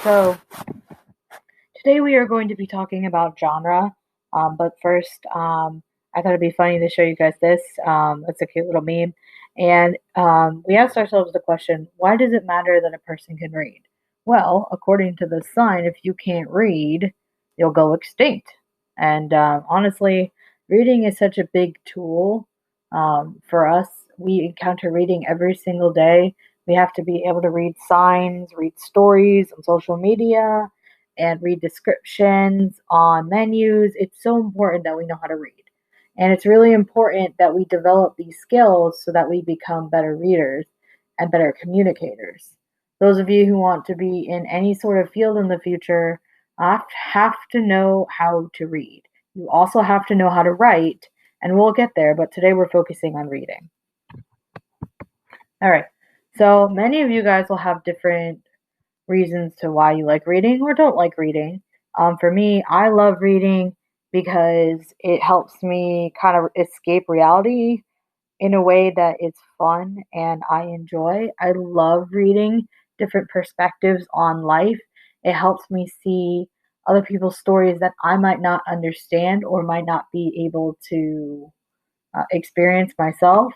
So, today we are going to be talking about genre. But first, I thought it'd be funny to show you guys this. It's a cute little meme. And we asked ourselves the question, why does it matter that a person can read? Well, according to the sign, if you can't read, you'll go extinct. And honestly, reading is such a big tool for us. We encounter reading every single day. We have to be able to read signs, read stories on social media, and read descriptions on menus. It's so important that we know how to read. And it's really important that we develop these skills so that we become better readers and better communicators. Those of you who want to be in any sort of field in the future have to know how to read. You also have to know how to write, and we'll get there, but today we're focusing on reading. All right. So many of you guys will have different reasons to why you like reading or don't like reading. For me, I love reading because it helps me kind of escape reality in a way that it's fun and I enjoy. I love reading different perspectives on life. It helps me see other people's stories that I might not understand or might not be able to experience myself.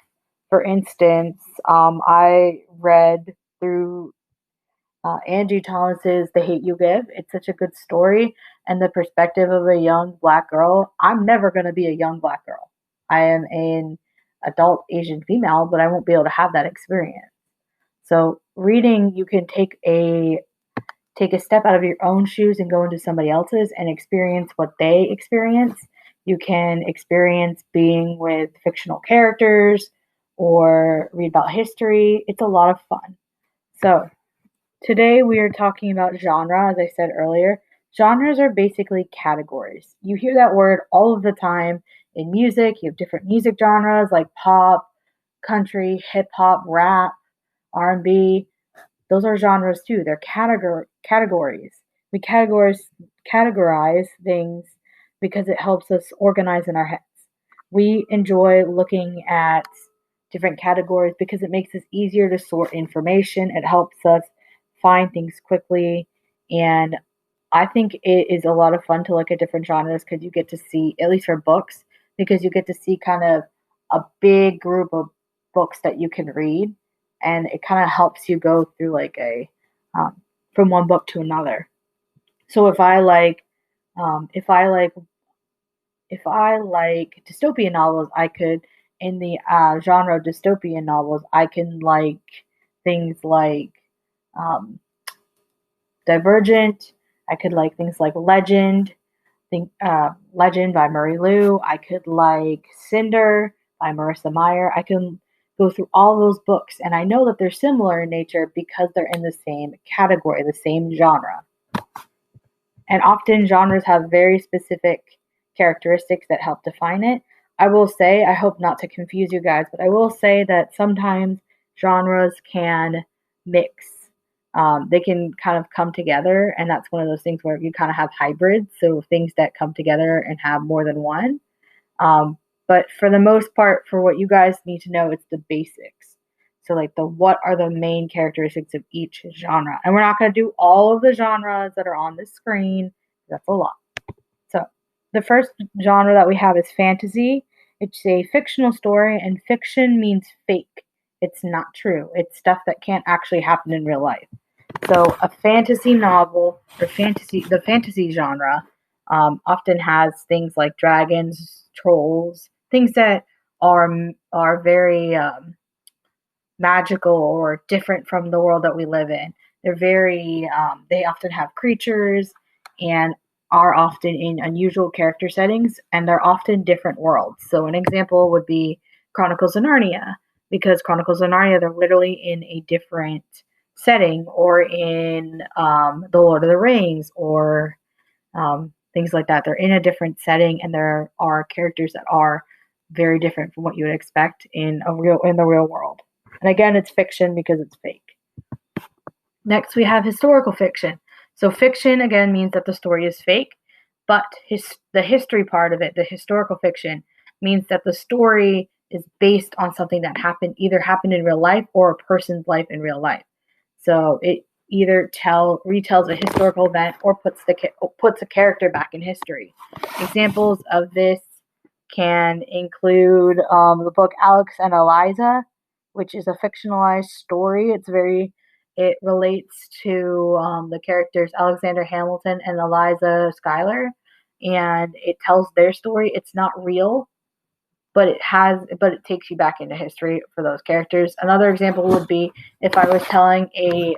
For instance, I read through Angie Thomas's The Hate U Give. It's such a good story and the perspective of a young black girl. I'm never going to be a young black girl. I am an adult Asian female, but I won't be able to have that experience. So reading, you can take a step out of your own shoes and go into somebody else's and experience what they experience. You can experience being with fictional characters or read about history. It's a lot of fun. So, today we are talking about genre, as I said earlier. Genres are basically categories. You hear that word all of the time in music. You have different music genres like pop, country, hip hop, rap, R&B. Those are genres too. They're categories. We categorize things because it helps us organize in our heads. We enjoy looking at different categories because it makes it easier to sort information. It helps us find things quickly. And I think it is a lot of fun to look at different genres because you get to see, at least for books, because you get to see kind of a big group of books that you can read. And it kind of helps you go through like um, from one book to another. So um, if I like if I like dystopian novels, I could, in the genre of dystopian novels, I can like things like um, Divergent. I could like things like Legend by Murray Liu. I could like Cinder by Marissa Meyer. I can go through all those books, and I know that they're similar in nature because they're in the same category, the same genre. And often genres have very specific characteristics that help define it. I will say, I hope not to confuse you guys, but I will say that sometimes genres can mix. They can kind of come together, and that's one of those things where you kind of have hybrids, so things that come together and have more than one. Um, but for the most part, for what you guys need to know, it's the basics. So, like the what are the main characteristics of each genre? And we're not going to do all of the genres that are on the screen. That's a lot. So, the first genre that we have is fantasy. It's a fictional story, and fiction means fake. It's not true. It's stuff that can't actually happen in real life. So a fantasy novel or the fantasy genre often has things like dragons, trolls, things that are very magical or different from the world that we live in. They often have creatures and are often in unusual character settings, and they're often different worlds. So an example would be Chronicles of Narnia, because Chronicles of Narnia, they're literally in a different setting, or in The Lord of the Rings, or things like that. They're in a different setting, and there are characters that are very different from what you would expect in the real world. And again, it's fiction because it's fake. Next, we have historical fiction. So fiction again means that the story is fake, but the history part of it, the historical fiction, means that the story is based on something that either happened in real life or a person's life in real life. So either retells a historical event or puts a character back in history. Examples of this can include the book Alex and Eliza, which is a fictionalized story. It relates to the characters Alexander Hamilton and Eliza Schuyler, and it tells their story. It's not real, but it takes you back into history for those characters. Another example would be if I was telling a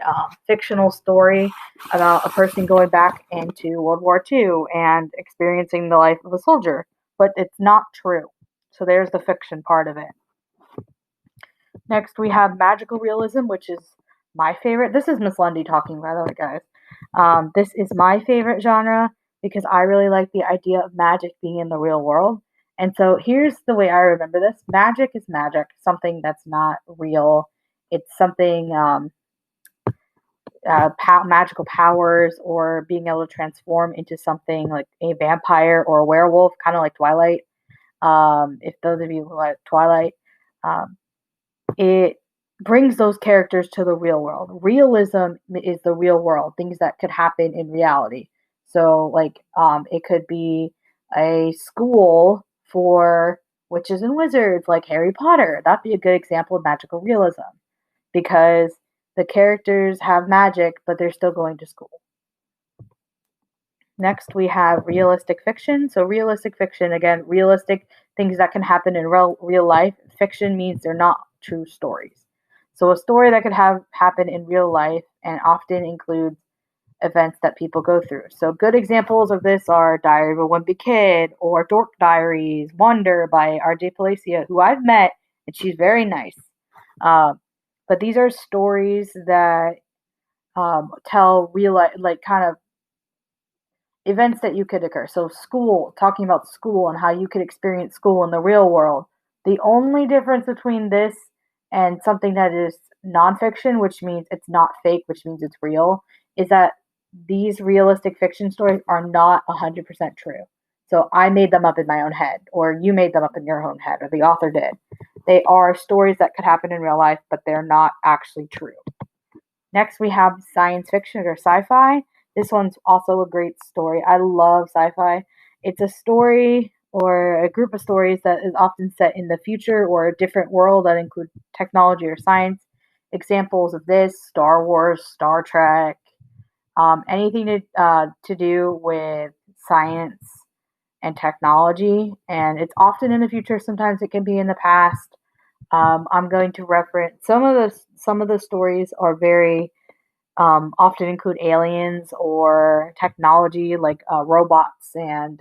fictional story about a person going back into World War II and experiencing the life of a soldier, but it's not true. So there's the fiction part of it. Next, we have magical realism, which is my favorite. This is Miss Lundy talking, by the way, guys. This is my favorite genre because I really like the idea of magic being in the real world. And so here's the way I remember this. Magic is magic, something that's not real. It's something, magical powers or being able to transform into something like a vampire or a werewolf, kind of like Twilight. If those of you who like Twilight, it brings those characters to the real world. Realism is the real world, things that could happen in reality. So, like, it could be a school for witches and wizards, like Harry Potter. That'd be a good example of magical realism because the characters have magic, but they're still going to school. Next, we have realistic fiction. So, realistic fiction, again, realistic things that can happen in real life. Fiction means they're not true stories. So, a story that could happen in real life and often includes events that people go through. So, good examples of this are Diary of a Wimpy Kid or Dork Diaries, Wonder by R.J. Palacia, who I've met, and she's very nice. But these are stories that tell real life, like kind of events that you could occur. So school, talking about school and how you could experience school in the real world. The only difference between this and something that is nonfiction, which means it's not fake, which means it's real, is that these realistic fiction stories are not 100% true. So I made them up in my own head, or you made them up in your own head, or the author did. They are stories that could happen in real life, but they're not actually true. Next, we have science fiction or sci-fi. This one's also a great story. I love sci-fi. It's a story or a group of stories that is often set in the future or a different world that include technology or science. Examples of this: Star Wars, Star Trek, anything to do with science and technology. And it's often in the future. Sometimes it can be in the past. I'm going to reference some of the stories are very often include aliens or technology like robots, and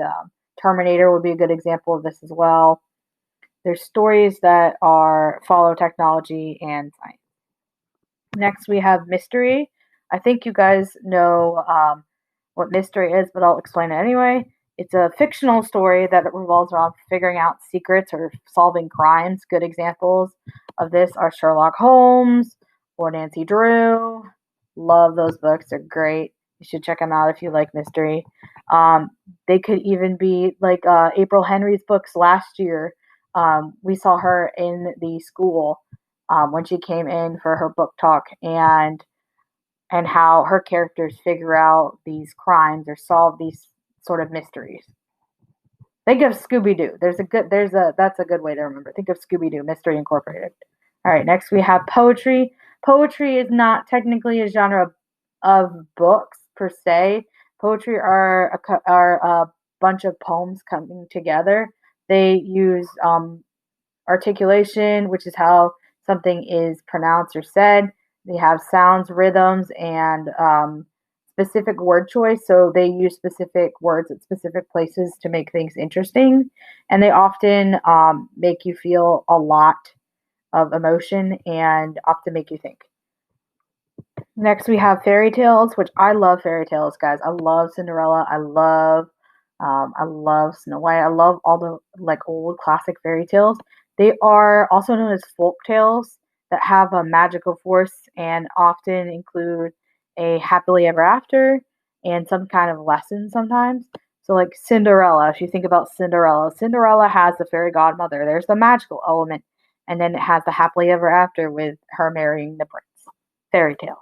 Terminator would be a good example of this as well. There's stories that follow technology and science. Next, we have mystery. I think you guys know what mystery is, but I'll explain it anyway. It's a fictional story that revolves around figuring out secrets or solving crimes. Good examples of this are Sherlock Holmes or Nancy Drew. Love those books. They're great. You should check them out if you like mystery. They could even be like April Henry's books last year. We saw her in the school when she came in for her book talk, and how her characters figure out these crimes or solve these sort of mysteries. Think of Scooby Doo. That's a good way to remember. Think of Scooby Doo, Mystery Incorporated. All right, next we have poetry. Poetry is not technically a genre of books per se. Poetry are a bunch of poems coming together. They use articulation, which is how something is pronounced or said. They have sounds, rhythms, and specific word choice. So they use specific words at specific places to make things interesting. And they often make you feel a lot of emotion and often make you think. Next, we have fairy tales, which I love fairy tales, guys. I love Cinderella. I love Snow White. I love all the like old classic fairy tales. They are also known as folk tales that have a magical force and often include a happily ever after and some kind of lesson sometimes. So, like Cinderella, if you think about Cinderella, Cinderella has the fairy godmother. There's the magical element, and then it has the happily ever after with her marrying the prince. Fairy tale.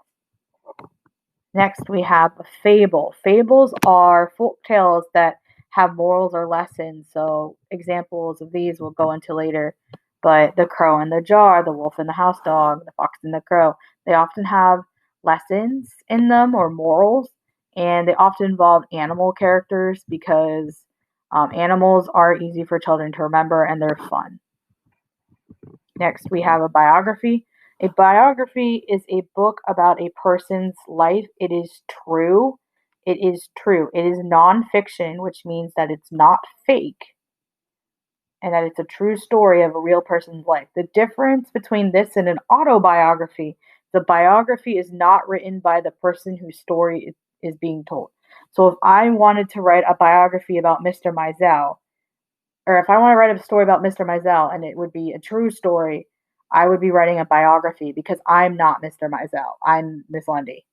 Next, we have a fable. Fables are folk tales that have morals or lessons. So, examples of these we'll go into later. But The Crow in the Jar, The Wolf and the House Dog, The Fox and the Crow, they often have lessons in them or morals, and they often involve animal characters because animals are easy for children to remember and they're fun. Next, we have a biography. A biography is a book about a person's life. It is true. It is true. It is nonfiction, which means that it's not fake and that it's a true story of a real person's life. The difference between this and an autobiography, the biography is not written by the person whose story is being told. So if I wanted to write a biography about Mr. Mizell, or if I want to write a story about Mr. Mizell and it would be a true story, I would be writing a biography because I'm not Mr. Mizell. I'm Miss Lundy.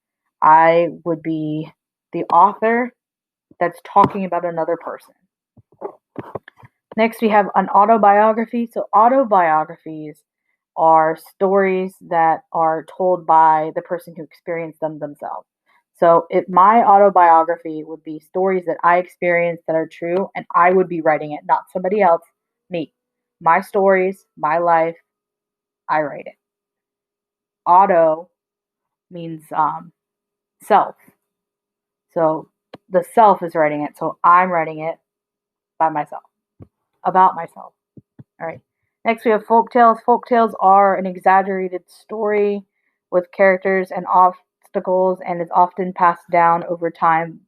I would be the author that's talking about another person. Next, we have an autobiography. So, autobiographies are stories that are told by the person who experienced them themselves. So, my autobiography would be stories that I experienced that are true, and I would be writing it, not somebody else, me. My stories, my life, I write it. Auto means self. So, the self is writing it, so I'm writing it by myself, about myself. All right. Next, we have folk tales. Folk tales are an exaggerated story with characters and obstacles, and is often passed down over time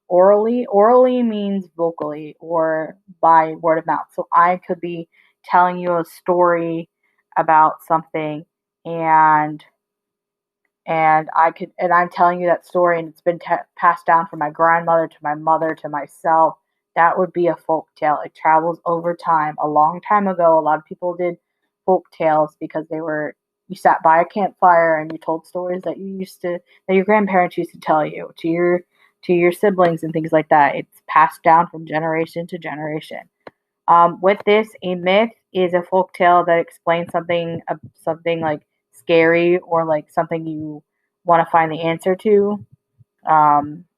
orally. Orally means vocally or by word of mouth. So I could be telling you a story about something, and I'm telling you that story, and it's been passed down from my grandmother to my mother to myself. That would be a folk tale. It travels over time. A long time ago, a lot of people did folk tales because you sat by a campfire and you told stories that your grandparents used to tell you to your siblings and things like that. It's passed down from generation to generation. With this, a myth is a folk tale that explains something like scary or like something you want to find the answer to.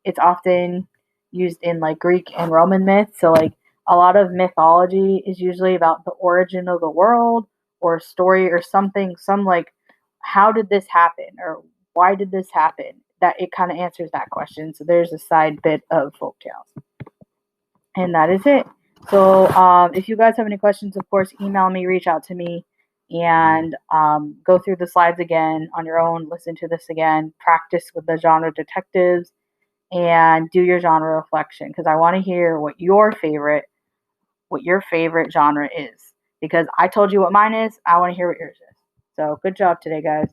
It's often used in like Greek and Roman myths. So like a lot of mythology is usually about the origin of the world or a story or something, some like how did this happen or why did this happen? That it kind of answers that question. So there's a side bit of folk tales. And that is it. So if you guys have any questions, of course, email me, reach out to me, and go through the slides again on your own, listen to this again, practice with the genre detectives, and do your genre reflection because I want to hear what your favorite genre is. Because I told you what mine is, I want to hear what yours is. So good job today, guys.